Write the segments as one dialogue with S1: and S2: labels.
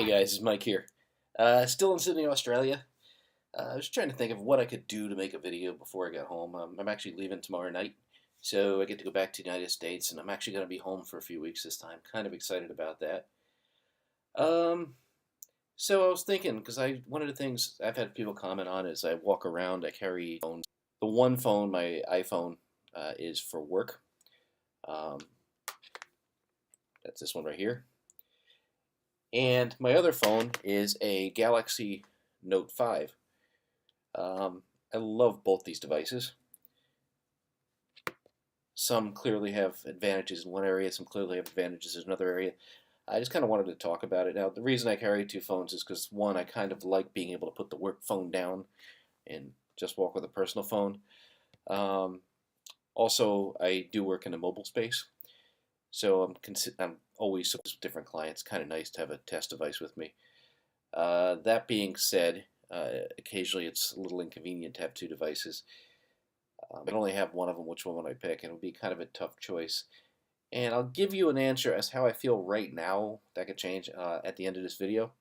S1: Guys, it's Mike here. Still in Sydney, Australia. I was trying to think of what I could do to make a video before I got home. I'm actually leaving tomorrow night, so I get to go back to the United States, and I'm actually going to be home for a few weeks this time. Kind of excited about that. Um, so I was thinking, because one of the things I've had people comment on is I walk around, I carry phones. The one phone, my iPhone, is for work. Um, that's this one right here. And my other phone is a Galaxy Note 5. I love both these devices. Some clearly have advantages in one area, some clearly have advantages in another area. I just kind of wanted to talk about it. Now, the reason I carry two phones is because, one, I kind of like being able to put the work phone down and just walk with a personal phone. Um, Also, I do work in a mobile space, so I'm always with different clients. Kind of nice to have a test device with me. That being said, occasionally it's a little inconvenient to have two devices. I only have one of them. Which one would I pick? And it would be kind of a tough choice. And I'll give you an answer as how I feel right now. That could change at the end of this video.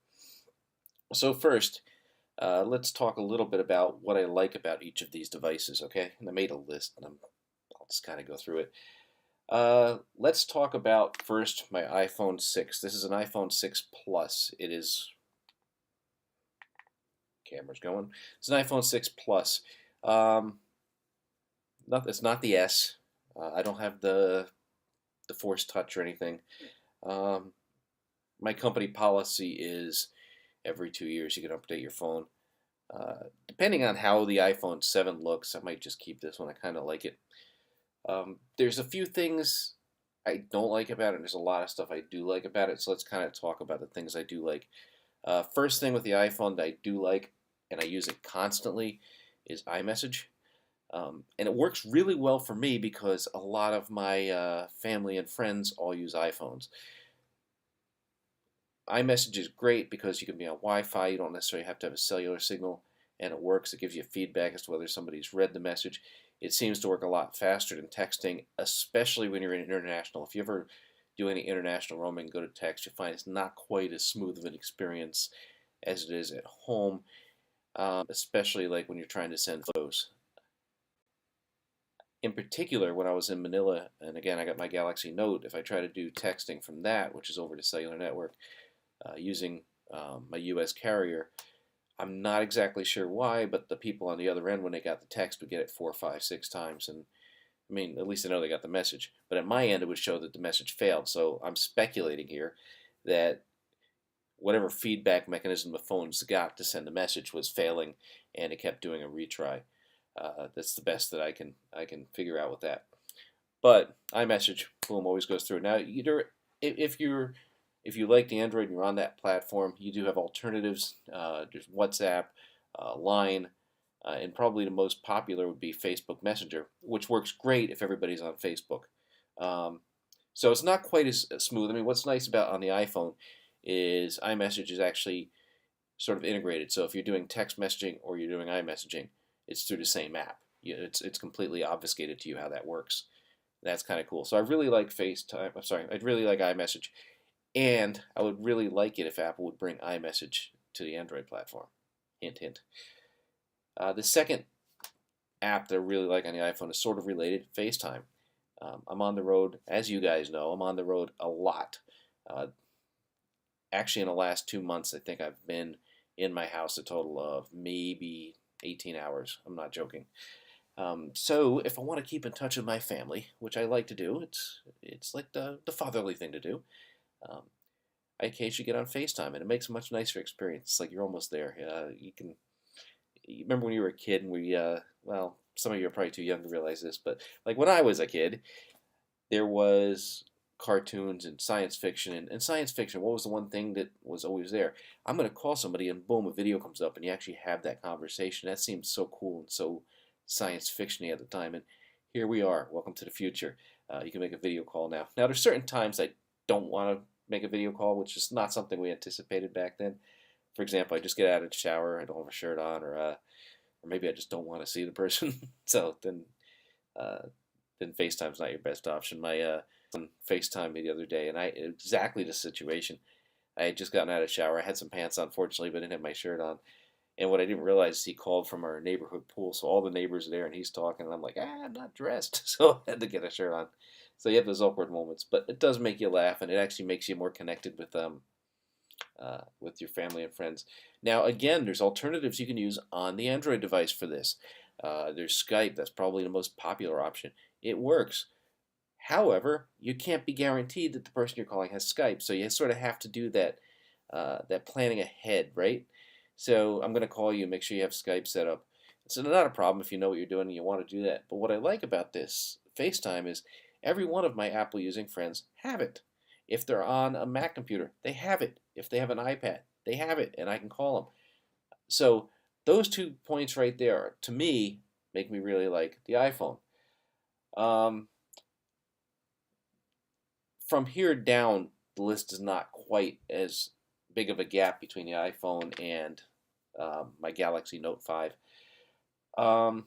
S1: So first, let's talk a little bit about what I like about each of these devices, okay? And I made a list, and I'll just kind of go through it. Let's talk about first my iPhone 6. This is an iPhone 6 Plus. It is... Camera's going. It's an iPhone 6 Plus. It's not the S. I don't have the Force Touch or anything. My company policy is every 2 years you can update your phone. Depending on how the iPhone 7 looks, I might just keep this one. I kind of like it. There's a few things I don't like about it, and there's a lot of stuff I do like about it, so let's kind of talk about the things I do like. First thing with the iPhone that I do like, and I use it constantly, is iMessage. And it works really well for me because a lot of my family and friends all use iPhones. iMessage is great because you can be on Wi-Fi, you don't necessarily have to have a cellular signal, and it works. It gives you feedback as to whether somebody's read the message. It seems to work a lot faster than texting, especially when you're in international. If you ever do any international roaming, go to text, you'll find it's not quite as smooth of an experience as it is at home, especially like when you're trying to send photos. In particular, when I was in Manila, and again, I got my Galaxy Note, if I try to do texting from that, which is over the cellular network, using my U.S. carrier, I'm not exactly sure why, but the people on the other end, when they got the text, would get it 4, 5, 6 times. And I mean, at least I know they got the message. But at my end, it would show that the message failed. So I'm speculating here that whatever feedback mechanism the phone's got to send the message was failing, and it kept doing a retry. That's the best that I can figure out with that. But iMessage, boom, always goes through. Now, if you like the Android and you're on that platform, you do have alternatives. There's WhatsApp, Line, and probably the most popular would be Facebook Messenger, which works great if everybody's on Facebook. So it's not quite as smooth. I mean, what's nice about on the iPhone is iMessage is actually sort of integrated. So if you're doing text messaging or you're doing iMessaging, it's through the same app. It's completely obfuscated to you how that works. That's kind of cool. So I really like I'd really like iMessage. And I would really like it if Apple would bring iMessage to the Android platform. Hint, hint. The second app that I really like on the iPhone is sort of related, FaceTime. I'm on the road, as you guys know, I'm on the road a lot. Actually, in the last 2 months, I think I've been in my house a total of maybe 18 hours. I'm not joking. So if I want to keep in touch with my family, which I like to do, it's like the fatherly thing to do. I occasionally get on FaceTime, and it makes a much nicer experience. It's like you're almost there. You remember when you were a kid, and well, some of you are probably too young to realize this, but like when I was a kid, there was cartoons and science fiction. And science fiction, what was the one thing that was always there? I'm going to call somebody, and boom, a video comes up, and you actually have that conversation. That seemed so cool and so science fiction-y at the time, and here we are. Welcome to the future. You can make a video call now. Now, there's certain times I don't want to make a video call, which is not something we anticipated back then. For example, I just get out of the shower, I don't have a shirt on, or maybe I just don't want to see the person. So then FaceTime's not your best option. My son FaceTimed me the other day, and exactly the situation. I had just gotten out of the shower. I had some pants on, fortunately, but I didn't have my shirt on. And what I didn't realize is he called from our neighborhood pool, so all the neighbors are there, and he's talking, and I'm like, I'm not dressed, so I had to get a shirt on. So you have those awkward moments, but it does make you laugh, and it actually makes you more connected with your family and friends. Now, again, there's alternatives you can use on the Android device for this. There's Skype. That's probably the most popular option. It works. However, you can't be guaranteed that the person you're calling has Skype, so you sort of have to do that planning ahead, right? So I'm going to call you, make sure you have Skype set up. It's not a problem if you know what you're doing and you want to do that. But what I like about this FaceTime is every one of my Apple using friends have it. If they're on a Mac computer, they have it. If they have an iPad, they have it, and I can call them. So those 2 points right there, to me, make me really like the iPhone. From here down, the list is not quite as big of a gap between the iPhone and my Galaxy Note 5. The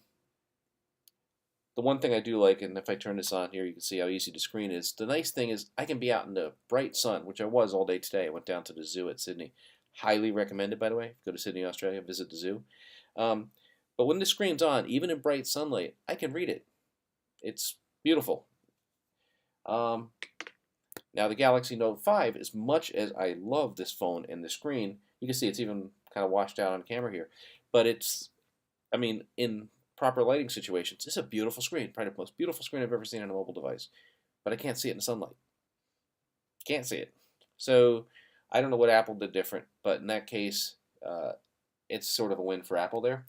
S1: one thing I do like, and if I turn this on here, you can see how easy the screen is. The nice thing is I can be out in the bright sun, which I was all day today. I went down to the zoo at Sydney. Highly recommended, by the way. Go to Sydney, Australia, visit the zoo. But when the screen's on, even in bright sunlight, I can read it. It's beautiful. Now, the Galaxy Note 5, as much as I love this phone and the screen, you can see it's even kind of washed out on camera here. But it's, I mean, in proper lighting situations, it's a beautiful screen. Probably the most beautiful screen I've ever seen on a mobile device. But I can't see it in sunlight. Can't see it. So I don't know what Apple did different, but in that case, it's sort of a win for Apple there.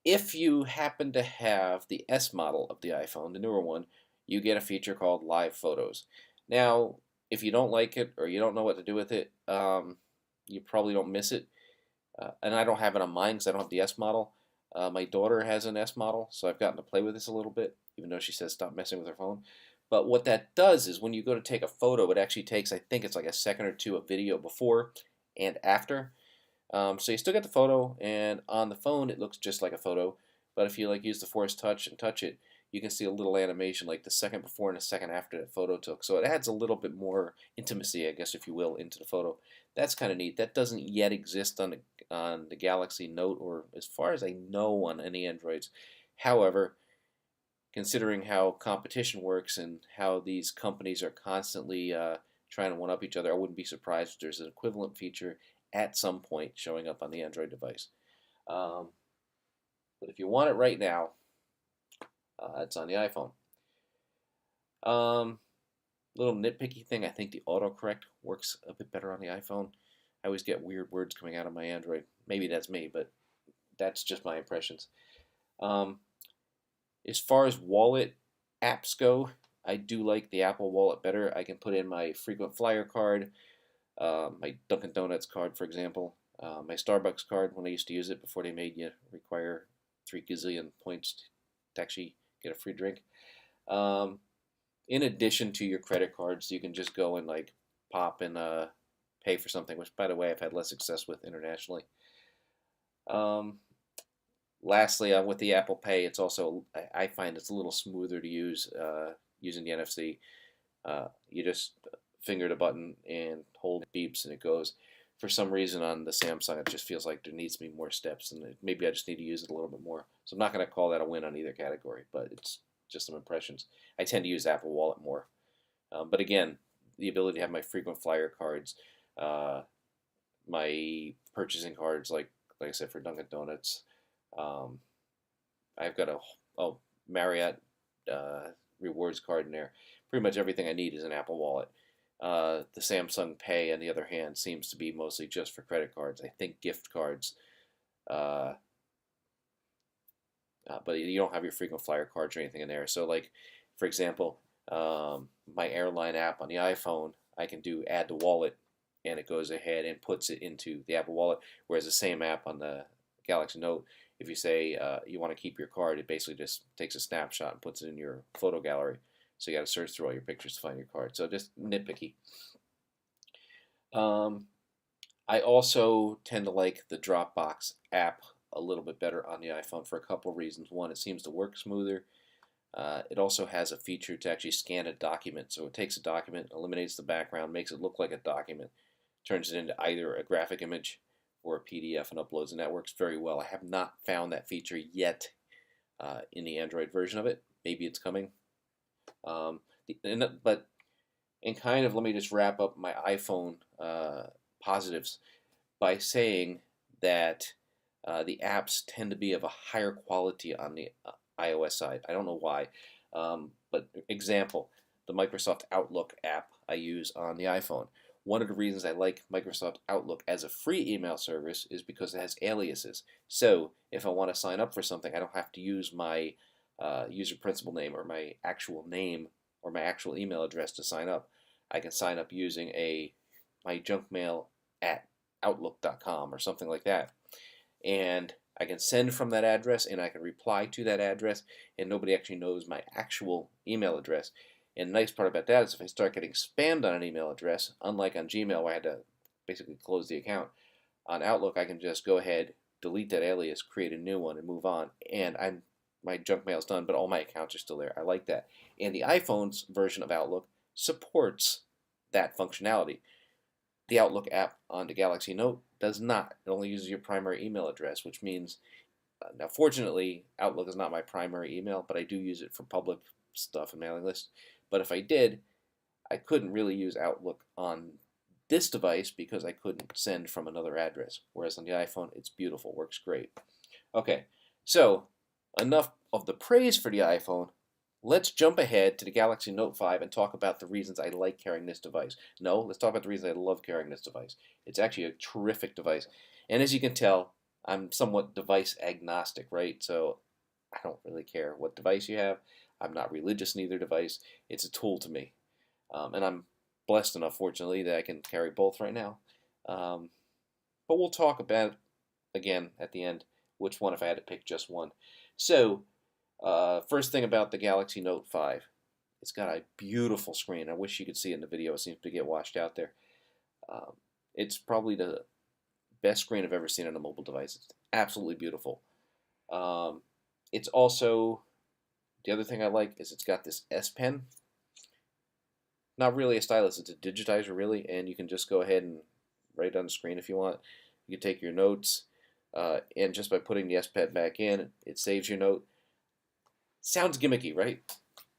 S1: If you happen to have the S model of the iPhone, the newer one, you get a feature called Live Photos. Now, if you don't like it or you don't know what to do with it, you probably don't miss it. And I don't have it on mine because I don't have the S model. My daughter has an S model, so I've gotten to play with this a little bit, even though she says stop messing with her phone. But what that does is when you go to take a photo, it actually takes, I think it's like a second or two of video before and after. So you still get the photo, and on the phone it looks just like a photo. But if you like use the Force Touch and touch it, you can see a little animation like the second before and the second after that photo took. So it adds a little bit more intimacy, I guess, if you will, into the photo. That's kind of neat. That doesn't yet exist on the Galaxy Note, or as far as I know, on any Androids. However, considering how competition works and how these companies are constantly trying to one-up each other, I wouldn't be surprised if there's an equivalent feature at some point showing up on the Android device. But if you want it right now, it's on the iPhone. Little nitpicky thing, I think the autocorrect works a bit better on the iPhone. I always get weird words coming out of my Android. Maybe that's me, but that's just my impressions. As far as wallet apps go, I do like the Apple Wallet better. I can put in my frequent flyer card, my Dunkin' Donuts card, for example, my Starbucks card when I used to use it before they made you require 3 gazillion points to actually get a free drink. In addition to your credit cards, you can just go and like pop and pay for something, which, by the way, I've had less success with internationally. Lastly, with the Apple Pay, it's also, I find it's a little smoother to use using the NFC. You just finger the button and hold beeps and it goes. For some reason on the Samsung, it just feels like there needs to be more steps, and maybe I just need to use it a little bit more. So I'm not going to call that a win on either category, but it's just some impressions. I tend to use Apple Wallet more. But again, the ability to have my frequent flyer cards, my purchasing cards, like I said, for Dunkin' Donuts. I've got a Marriott rewards card in there. Pretty much everything I need is an Apple Wallet. The Samsung Pay, on the other hand, seems to be mostly just for credit cards. I think gift cards, but you don't have your frequent flyer cards or anything in there. So, like, for example, my airline app on the iPhone, I can do add to wallet, and it goes ahead and puts it into the Apple Wallet. Whereas the same app on the Galaxy Note, if you say you want to keep your card, it basically just takes a snapshot and puts it in your photo gallery. So you got to search through all your pictures to find your card. So just nitpicky. I also tend to like the Dropbox app a little bit better on the iPhone for a couple of reasons. One, it seems to work smoother. It also has a feature to actually scan a document. So it takes a document, eliminates the background, makes it look like a document, turns it into either a graphic image or a PDF and uploads, and that works very well. I have not found that feature yet in the Android version of it. Maybe it's coming. But kind of let me just wrap up my iPhone positives by saying that the apps tend to be of a higher quality on the iOS side. I don't know why, but example, the Microsoft Outlook app I use on the iPhone. One of the reasons I like Microsoft Outlook as a free email service is because it has aliases. So if I want to sign up for something, I don't have to use my user principal name or my actual name or my actual email address to sign up. I can sign up using my junk mail at outlook.com or something like that. And I can send from that address and I can reply to that address, and nobody actually knows my actual email address. And the nice part about that is if I start getting spammed on an email address, unlike on Gmail where I had to basically close the account, on Outlook I can just go ahead, delete that alias, create a new one, and move on. And my junk mail's done, but all my accounts are still there. I like that. And the iPhone's version of Outlook supports that functionality. The Outlook app on the Galaxy Note does not. It only uses your primary email address, which means, now fortunately, Outlook is not my primary email, but I do use it for public stuff and mailing lists. But if I did, I couldn't really use Outlook on this device because I couldn't send from another address. Whereas on the iPhone, it's beautiful, works great. Okay, so enough of the praise for the iPhone. Let's jump ahead to the Galaxy Note 5 and talk about the reasons I like carrying this device. No, let's talk about the reasons I love carrying this device. It's actually a terrific device. And as you can tell, I'm somewhat device agnostic, right? So I don't really care what device you have. I'm not religious in either device. It's a tool to me. And I'm blessed enough, fortunately, that I can carry both right now. But we'll talk about, again, at the end, which one if I had to pick just one. So, first thing about the Galaxy Note 5. It's got a beautiful screen. I wish you could see it in the video. It seems to get washed out there. It's probably the best screen I've ever seen on a mobile device. It's absolutely beautiful. It's also, the other thing I like is it's got this S Pen. Not really a stylus, it's a digitizer really, and you can just go ahead and write on the screen if you want. You can take your notes, and just by putting the S Pen back in, it saves your note. Sounds gimmicky, right?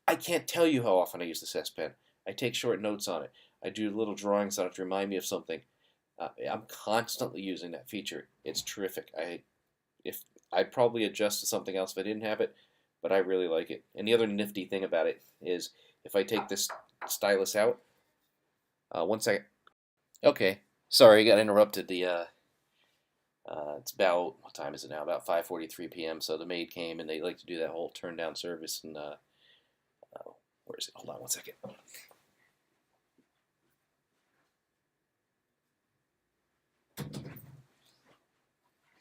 S1: I can't tell you how often I use this S Pen. I take short notes on it. I do little drawings on it to remind me of something. I'm constantly using that feature. It's terrific. I'd probably adjust to something else if I didn't have it, but I really like it. And the other nifty thing about it is if I take this stylus out, one second. Okay, sorry, I got interrupted. It's about, what time is it now? About 5:43 p.m. So the maid came, and they like to do that whole turn down service. And where is it? Hold on one second.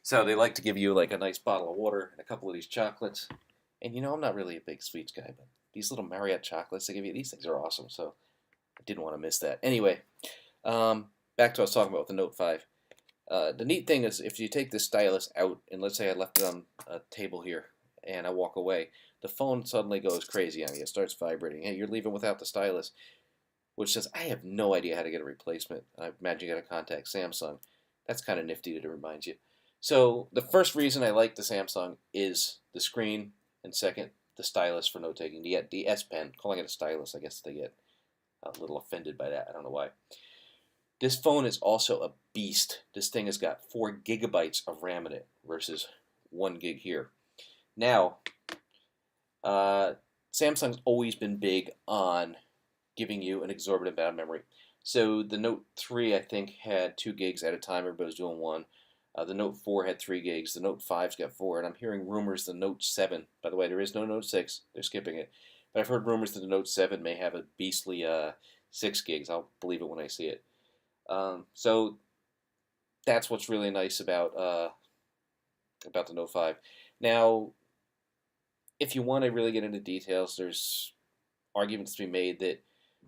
S1: So they like to give you like a nice bottle of water and a couple of these chocolates. And you know, I'm not really a big sweets guy, but these little Marriott chocolates they give you, these things are awesome. So I didn't want to miss that. Anyway, back to what I was talking about with the Note 5. The neat thing is if you take this stylus out, and let's say I left it on a table here, and I walk away, the phone suddenly goes crazy on me. It starts vibrating. Hey, you're leaving without the stylus, which says, I have no idea how to get a replacement. I imagine you got to contact Samsung. That's kind of nifty to remind you. So the first reason I like the Samsung is the screen, and second, the stylus for note-taking. The S Pen, calling it a stylus, I guess they get a little offended by that. I don't know why. This phone is also a beast. This thing has got 4 gigabytes of RAM in it versus 1 gig here. Now, Samsung's always been big on giving you an exorbitant amount of memory. So the Note 3, I think, had 2 gigs at a time. Everybody was doing 1. The Note 4 had 3 gigs. The Note 5's got 4. And I'm hearing rumors the Note 7, by the way, there is no Note 6. They're skipping it. But I've heard rumors that the Note 7 may have a beastly 6 gigs. I'll believe it when I see it. So that's what's really nice about the Note 5. Now, if you want to really get into details, there's arguments to be made that,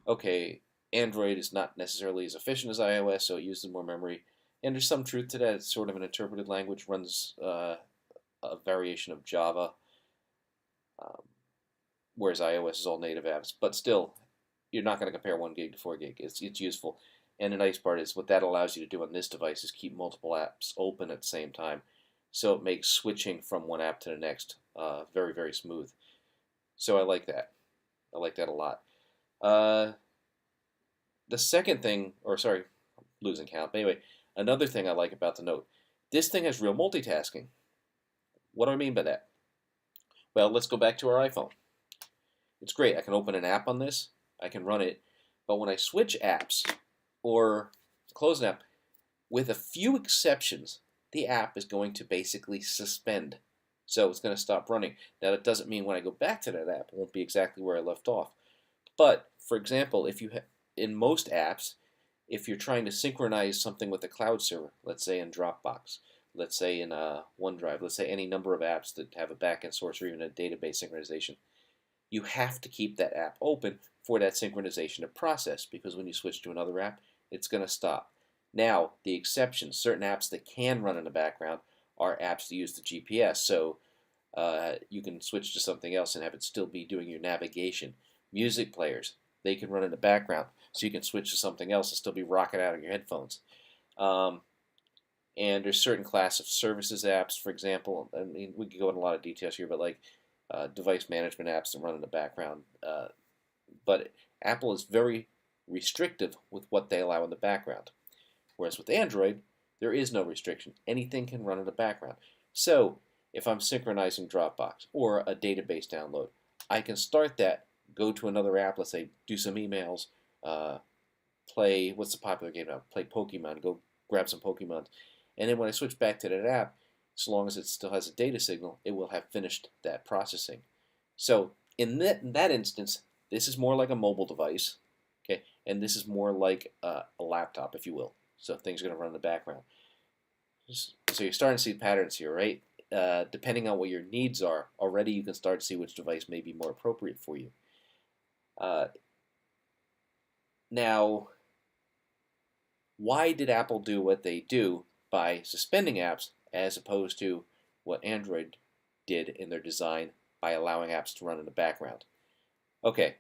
S1: okay, Android is not necessarily as efficient as iOS, so it uses more memory. And there's some truth to that. It's sort of an interpreted language, runs a variation of Java. whereas iOS is all native apps. But still, you're not going to compare 1 gig to 4 gig. It's useful. And the nice part is what that allows you to do on this device is keep multiple apps open at the same time. So it makes switching from one app to the next very, very smooth. So I like that. I like that a lot. The second thing, or sorry, I'm losing count. But anyway, another thing I like about the Note, this thing has real multitasking. What do I mean by that? Well, let's go back to our iPhone. It's great. I can open an app on this. I can run it. But when I switch apps or close an app, with a few exceptions, the app is going to basically suspend. So it's going to stop running. Now, that doesn't mean when I go back to that app, it won't be exactly where I left off. But, for example, if you in most apps, if you're trying to synchronize something with a cloud server, let's say in Dropbox, let's say in OneDrive, let's say any number of apps that have a backend source or even a database synchronization, you have to keep that app open for that synchronization to process, because when you switch to another app, it's going to stop. Now, the exceptions, certain apps that can run in the background are apps that use the GPS, so you can switch to something else and have it still be doing your navigation. Music players, they can run in the background, so you can switch to something else and still be rocking out of your headphones. And there's certain class of services apps, for example. I mean, we could go into a lot of details here, but like device management apps that run in the background. But Apple is very restrictive with what they allow in the background. Whereas with Android, there is no restriction. Anything can run in the background. So if I'm synchronizing Dropbox or a database download, I can start that, go to another app, let's say do some emails, play, what's the popular game now? Play Pokemon, go grab some Pokemon. And then when I switch back to that app, as long as it still has a data signal, it will have finished that processing. So in that instance, this is more like a mobile device, okay, and this is more like a laptop, if you will. So things are going to run in the background. So you're starting to see patterns here, right? Depending on what your needs are, already you can start to see which device may be more appropriate for you. Now, why did Apple do what they do by suspending apps as opposed to what Android did in their design by allowing apps to run in the background? Okay,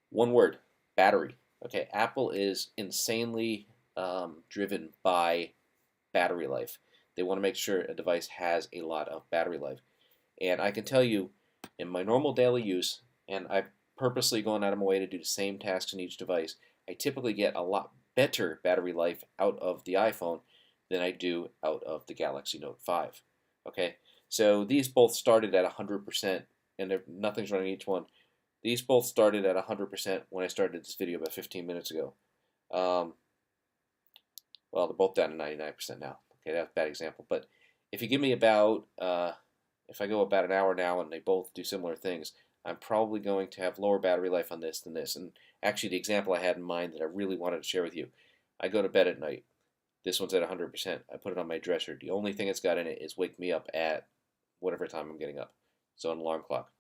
S1: one word, battery. Okay, Apple is insanely driven by battery life. They want to make sure a device has a lot of battery life. And I can tell you, in my normal daily use, and I've purposely gone out of my way to do the same tasks in each device, I typically get a lot better battery life out of the iPhone than I do out of the Galaxy Note 5. Okay, so these both started at 100%, and nothing's running each one. These both started at 100% when I started this video about 15 minutes ago. Well, they're both down to 99% now. Okay, that's a bad example. But if you give me about, if I go about an hour now and they both do similar things, I'm probably going to have lower battery life on this than this. And actually, the example I had in mind that I really wanted to share with you, I go to bed at night. This one's at 100%. I put it on my dresser. The only thing it's got in it is wake me up at whatever time I'm getting up. So an alarm clock.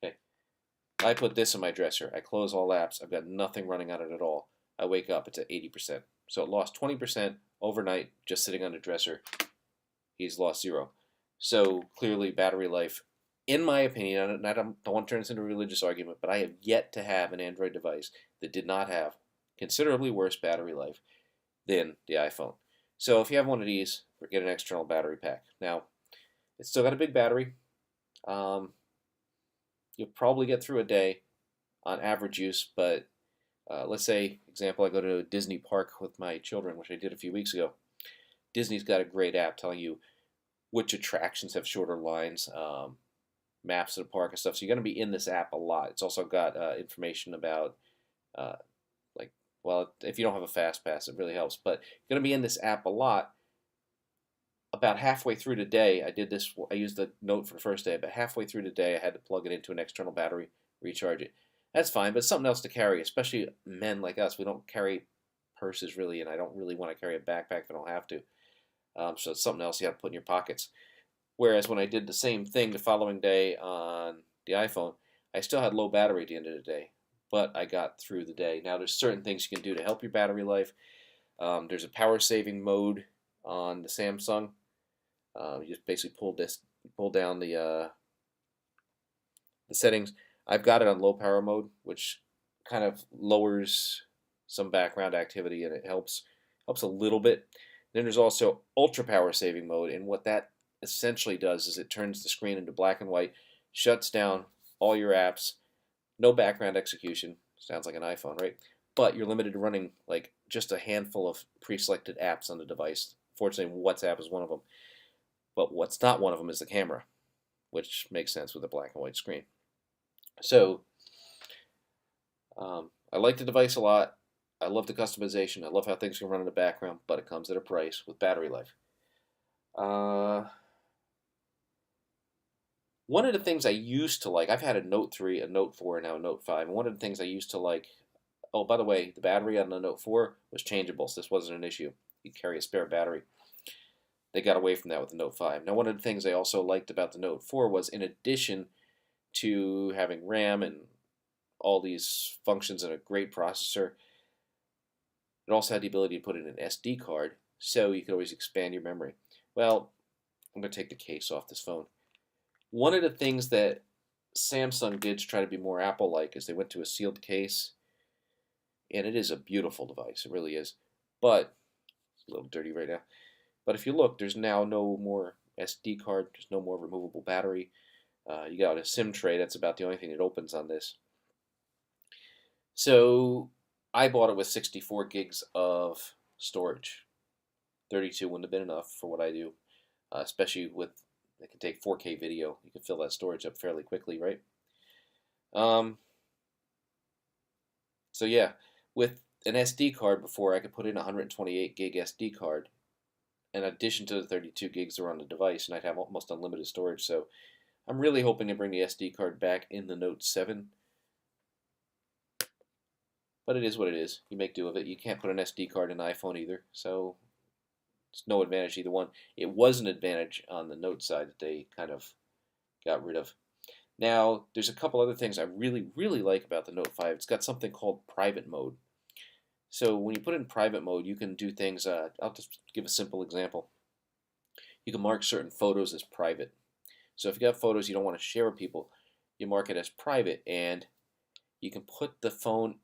S1: Okay. I put this in my dresser. I close all apps. I've got nothing running on it at all. I wake up. It's at 80%. So it lost 20% overnight just sitting on the dresser. He's lost 0. So clearly battery life, in my opinion, and I don't want to turn this into a religious argument, but I have yet to have an Android device that did not have considerably worse battery life than the iPhone. So if you have one of these, get an external battery pack. Now, it's still got a big battery. You'll probably get through a day on average use, but let's say, example, I go to a Disney park with my children, which I did a few weeks ago. Disney's got a great app telling you which attractions have shorter lines, maps of the park and stuff. So you're going to be in this app a lot. It's also got information about, well, if you don't have a fast pass, it really helps. But you're going to be in this app a lot. About halfway through the day, I used the Note for the first day, but halfway through the day, I had to plug it into an external battery, recharge it. That's fine, but it's something else to carry, especially men like us. We don't carry purses really, and I don't really want to carry a backpack if I don't have to. So it's something else you have to put in your pockets. Whereas when I did the same thing the following day on the iPhone, I still had low battery at the end of the day, but I got through the day. Now there's certain things you can do to help your battery life. There's a power saving mode on the Samsung. You just basically pull down the settings. I've got it on low power mode, which kind of lowers some background activity, and it helps a little bit. Then there's also ultra power saving mode, and what that essentially does is it turns the screen into black and white, shuts down all your apps, no background execution. Sounds like an iPhone, right? But you're limited to running like just a handful of pre-selected apps on the device. Fortunately, WhatsApp is one of them. But what's not one of them is the camera, which makes sense with a black and white screen. So I like the device a lot. I love the customization. I love how things can run in the background, but it comes at a price with battery life. One of the things I used to like, I've had a Note 3, a Note 4, and now a Note 5. And one of the things I used to like, oh, by the way, the battery on the Note 4 was changeable, so this wasn't an issue. You could carry a spare battery. They got away from that with the Note 5. Now, one of the things I also liked about the Note 4 was, in addition to having RAM and all these functions and a great processor, it also had the ability to put in an SD card, so you could always expand your memory. Well, I'm going to take the case off this phone. One of the things that Samsung did to try to be more Apple-like is they went to a sealed case, and it is a beautiful device. It really is. But it's a little dirty right now. But if you look, there's now no more SD card. There's no more removable battery. You got a SIM tray. That's about the only thing that opens on this. So I bought it with 64 gigs of storage. 32 wouldn't have been enough for what I do, especially with it can take 4K video. You can fill that storage up fairly quickly, right? So yeah, with an SD card before, I could put in a 128 gig SD card in addition to the 32 gigs that are on the device, and I'd have almost unlimited storage. So I'm really hoping to bring the SD card back in the Note 7. But it is what it is. You make do of it. You can't put an SD card in an iPhone either, so it's no advantage either one. It was an advantage on the Note side that they kind of got rid of. Now, there's a couple other things I really, really like about the Note 5. It's got something called private mode. So when you put it in private mode, you can do things. I'll just give a simple example. You can mark certain photos as private. So if you got photos you don't want to share with people, you mark it as private, and you can put the phone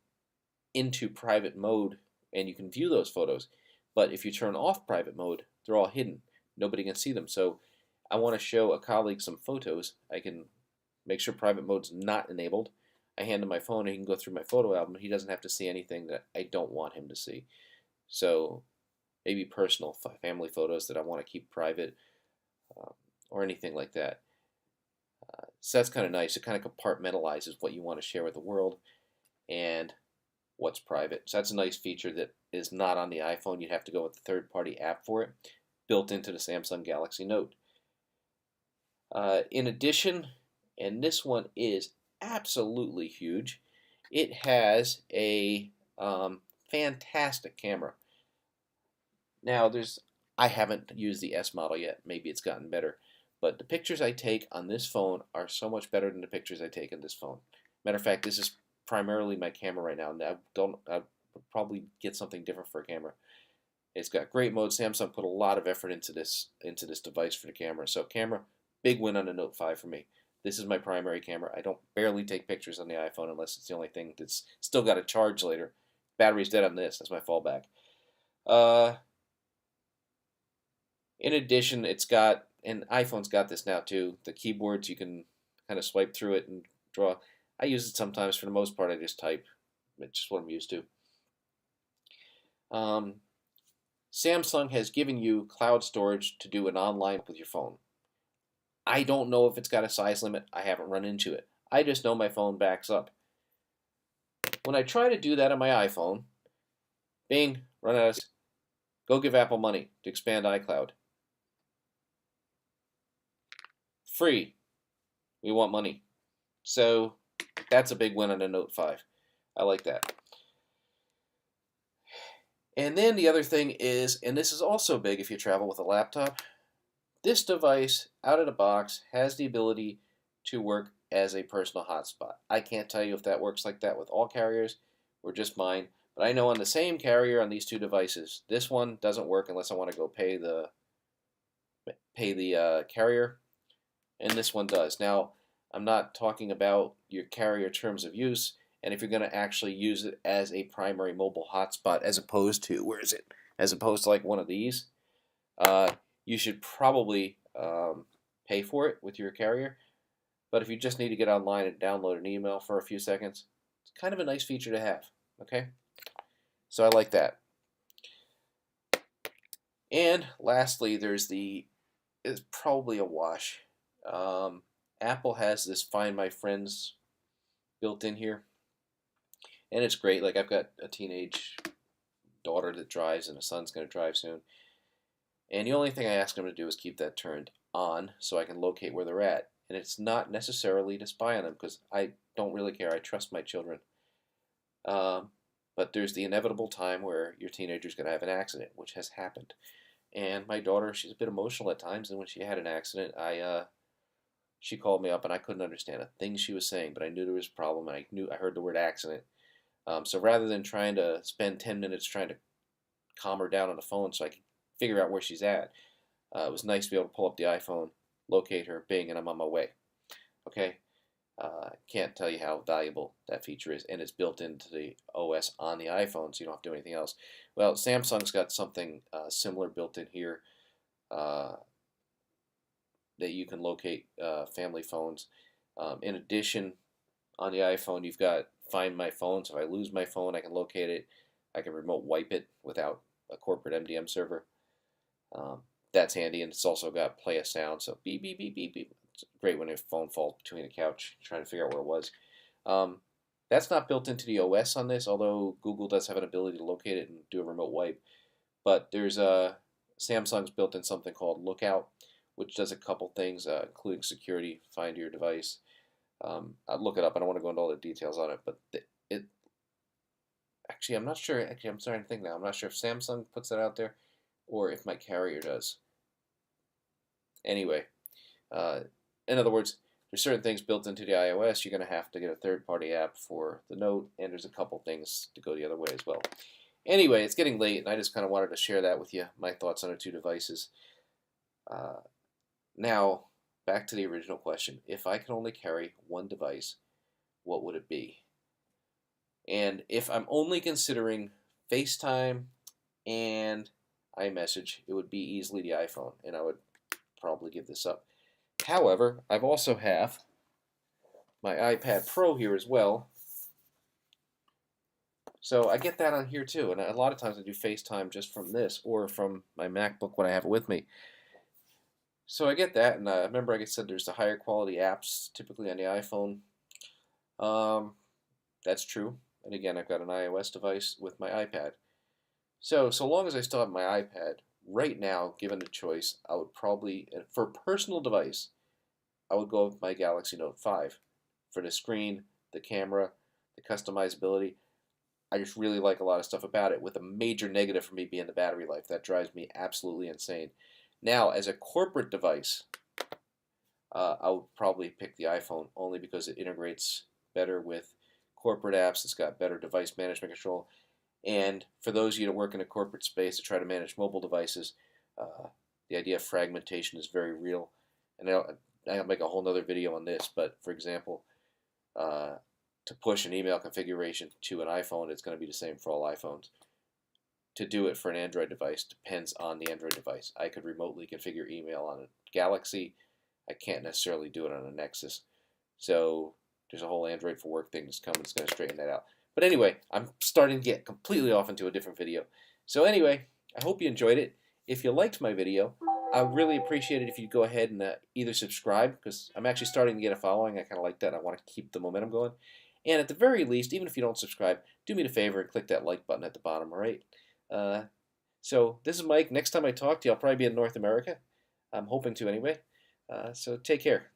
S1: into private mode, and you can view those photos. But if you turn off private mode, they're all hidden. Nobody can see them. So I want to show a colleague some photos. I can make sure private mode's not enabled. I hand him my phone, and he can go through my photo album. He doesn't have to see anything that I don't want him to see. So maybe personal family photos that I want to keep private, or anything like that. So that's kind of nice. It kind of compartmentalizes what you want to share with the world and what's private. So that's a nice feature that is not on the iPhone. You'd have to go with a third-party app for it, built into the Samsung Galaxy Note. In addition, and this one is absolutely huge, it has a fantastic camera. Now, I haven't used the S model yet. Maybe it's gotten better. But the pictures I take on this phone are so much better than the pictures I take on this phone. Matter of fact, this is primarily my camera right now. And I would probably get something different for a camera. It's got great mode. Samsung put a lot of effort into this device for the camera. So camera, big win on the Note 5 for me. This is my primary camera. I don't barely take pictures on the iPhone unless it's the only thing that's still got to charge later. Battery's dead on this. That's my fallback. In addition, it's got, and iPhone's got this now too, the keyboards, you can kind of swipe through it and draw. I use it sometimes. For the most part, I just type. It's just what I'm used to. Samsung has given you cloud storage to do an online with your phone. I don't know if it's got a size limit. I haven't run into it. I just know my phone backs up. When I try to do that on my iPhone, Bing, run out of, go give Apple money to expand iCloud. Free. We want money. So that's a big win on the Note 5. I like that. And then the other thing is, and this is also big if you travel with a laptop, this device, out of the box, has the ability to work as a personal hotspot. I can't tell you if that works like that with all carriers or just mine, but I know on the same carrier on these two devices, this one doesn't work unless I want to go pay the carrier, and this one does. Now, I'm not talking about your carrier terms of use, and if you're going to actually use it as a primary mobile hotspot, as opposed to, where is it? As opposed to like one of these, uh, you should probably pay for it with your carrier. But if you just need to get online and download an email for a few seconds, it's kind of a nice feature to have. Okay, so I like that. And lastly, it's probably a wash. Um, Apple has this Find My Friends built in here, and it's great. Like I've got a teenage daughter that drives, and a son's going to drive soon. And the only thing I ask them to do is keep that turned on so I can locate where they're at. And it's not necessarily to spy on them because I don't really care. I trust my children. Um, but there's the inevitable time where your teenager's going to have an accident, which has happened. And my daughter, she's a bit emotional at times, and when she had an accident, she called me up, and I couldn't understand a thing she was saying, but I knew there was a problem, and I heard the word accident. So rather than trying to spend 10 minutes trying to calm her down on the phone so I could figure out where she's at, it was nice to be able to pull up the iPhone, locate her, bing, and I'm on my way. Okay, can't tell you how valuable that feature is, and it's built into the OS on the iPhone, so you don't have to do anything else. Well, Samsung's got something similar built in here uh, that you can locate family phones. In addition, on the iPhone, you've got Find My Phone, so if I lose my phone, I can locate it. I can remote wipe it without a corporate MDM server. That's handy, and it's also got play a sound, so beep, beep, beep, beep, beep. It's great when your phone falls between the couch, trying to figure out where it was. That's not built into the OS on this, although Google does have an ability to locate it and do a remote wipe. But there's Samsung's built in something called Lookout, which does a couple things, including security, find your device. I'll look it up. I don't want to go into all the details on it, but it actually, I'm not sure. Actually, I'm starting to think now. I'm not sure if Samsung puts that out there or if my carrier does. Anyway, in other words, there's certain things built into the iOS. You're going to have to get a third-party app for the Note, and there's a couple things to go the other way as well. Anyway, it's getting late, and I just kind of wanted to share that with you, my thoughts on the two devices. Now, back to the original question. If I could only carry one device, what would it be? And if I'm only considering FaceTime and iMessage, it would be easily the iPhone, and I would probably give this up. However, I've also have my iPad Pro here as well. So I get that on here too, and a lot of times I do FaceTime just from this or from my MacBook when I have it with me. So I get that, and remember I said there's the higher quality apps typically on the iPhone. That's true, and again I've got an iOS device with my iPad. So long as I still have my iPad, right now, given the choice, I would probably, for a personal device, I would go with my Galaxy Note 5. For the screen, the camera, the customizability, I just really like a lot of stuff about it, with a major negative for me being the battery life. That drives me absolutely insane. Now, as a corporate device, I would probably pick the iPhone only because it integrates better with corporate apps. It's got better device management control. And for those of you that work in a corporate space to try to manage mobile devices, the idea of fragmentation is very real. And I'll make a whole other video on this, but for example, to push an email configuration to an iPhone, it's going to be the same for all iPhones. To do it for an Android device depends on the Android device. I could remotely configure email on a Galaxy. I can't necessarily do it on a Nexus. So there's a whole Android for Work thing that's coming that's going to straighten that out. But anyway, I'm starting to get completely off into a different video. So anyway, I hope you enjoyed it. If you liked my video, I would really appreciate it if you'd go ahead and either subscribe, because I'm actually starting to get a following. I kind of like that. I want to keep the momentum going. And at the very least, even if you don't subscribe, do me a favor and click that like button at the bottom, all right? So this is Mike. Next time I talk to you, I'll probably be in North America. I'm hoping to anyway. So take care.